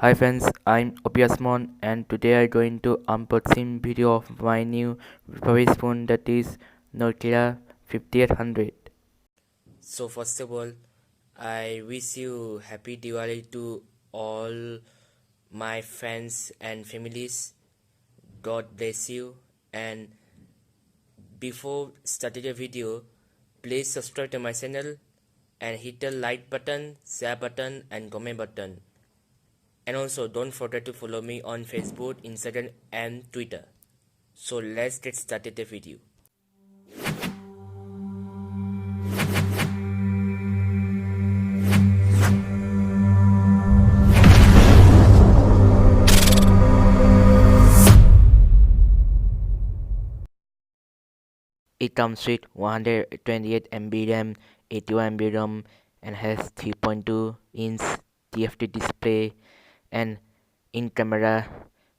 Hi friends, I'm Opiasmon and today I'm going to unboxing video of my new refurbished phone, that is Nokia 5800. So first of all, I wish you happy Diwali to all my friends and families. God bless you, and before starting the video, please subscribe to my channel and hit the like button, share button and comment button. And also don't forget to follow me on Facebook, Instagram and Twitter. So let's get started the video. It comes with 128 MB RAM, 81 MB ROM and has 3.2-inch TFT display, and in camera,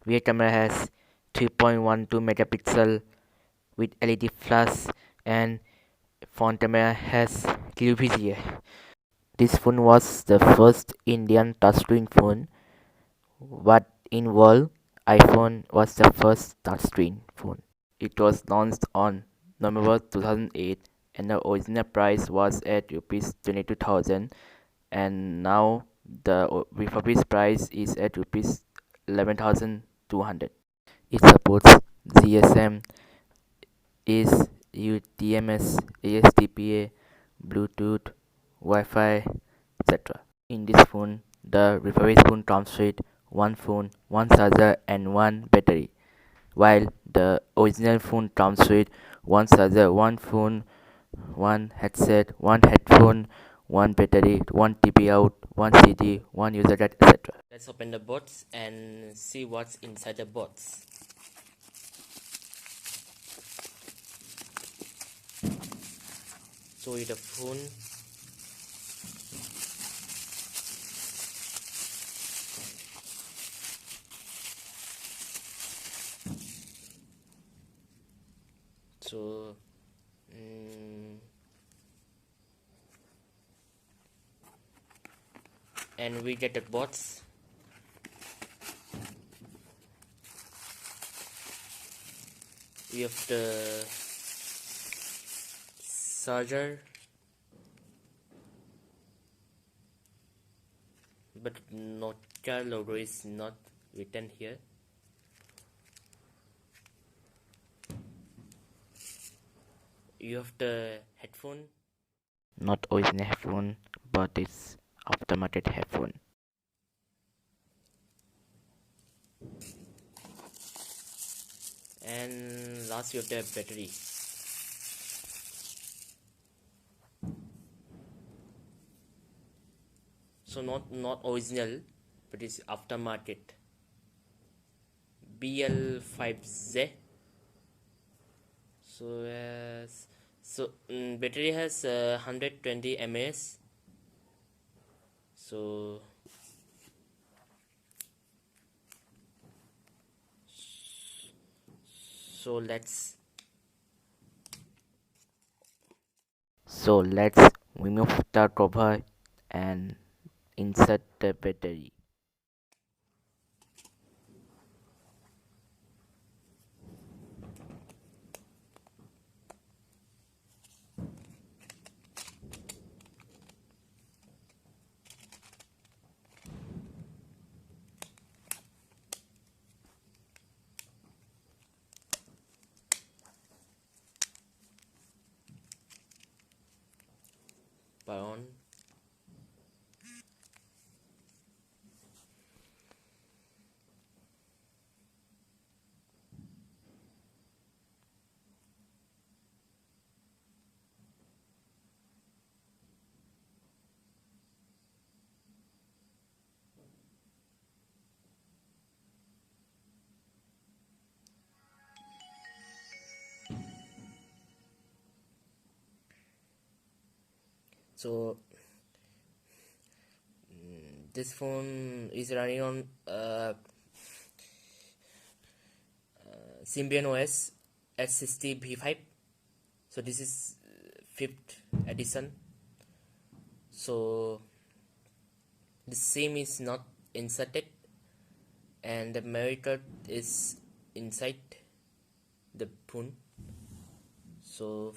rear camera has 3.12 megapixel with LED flash, and front camera has clear VGA. This phone was the first Indian touchscreen phone, but in world, iPhone was the first touchscreen phone. It was launched on November 2008 and the original price was at rupees 22,000, and now the refurbished price is at rupees 11,200. It supports GSM, is UTMS, ASTPA, Bluetooth, Wi-Fi, etc. In this phone, the refurbished phone comes with one phone, one charger and one battery, while the original phone comes with one charger, one phone, one headset, one headphone, one battery, one TV out, one CD, one user data, etc. Let's open the box and see what's inside the box. So with the phone, so and we get the box. We have the charger, but Nokia logo is not written here. You have the headphone, not original headphone, but it's aftermarket headphone. And last you have the battery. So not original, but it's aftermarket. BL5Z. So battery has 120 mAh. So let's remove the cover and insert the battery. Power on. So this phone is running on Symbian OS S60 V5. So this is 5th edition. So the SIM is not inserted, and the memory card is inside the phone. So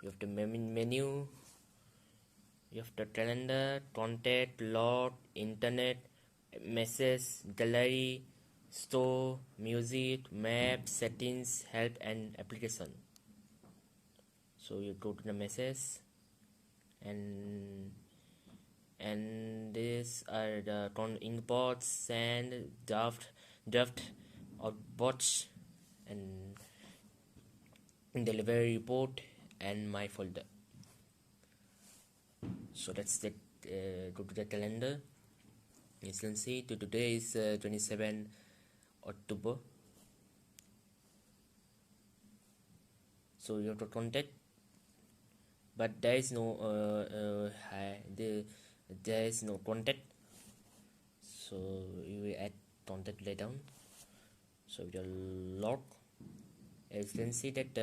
you have the menu, you have the calendar, contact, log, internet, message, gallery, store, music, map, settings, help, and application. So you go to the message, and these are the imports, send, draft, outbox, and delivery report, and my folder. So that's the go to the calendar. You can see today is 27 October. So you have to contact, but there is no there is no contact. So you will add contact later on. So you log. As you can see that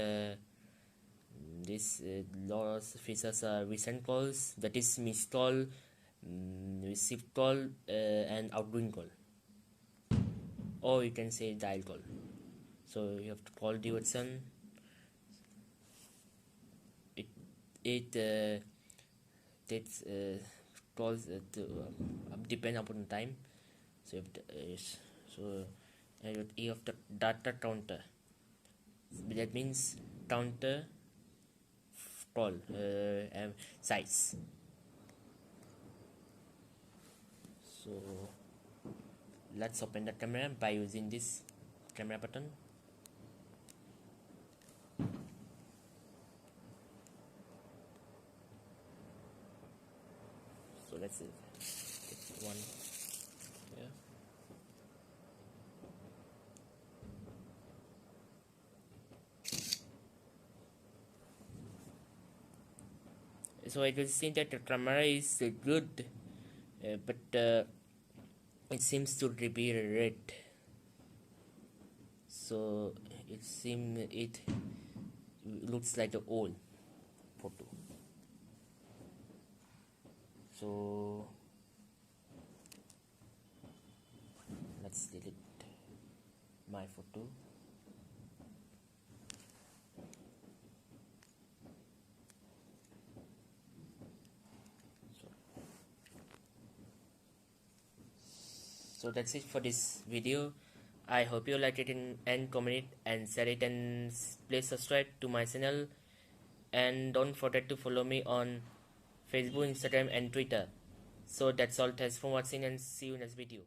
this lots features are recent calls, that is missed call, received call, and outgoing call, or you can say dial call. So you have to call the option. It takes calls to depend upon time. So you have the data counter. That means counter call size. So let's open the camera by using this camera button. So let's take one here. So I can see that the camera is good, but it seems to be red. So it looks like the old photo. So let's delete my photo. So that's it for this video. I hope you like it and comment it and share it, and please subscribe to my channel, and don't forget to follow me on Facebook, Instagram, and Twitter. So that's all. Thanks for watching, and see you next video.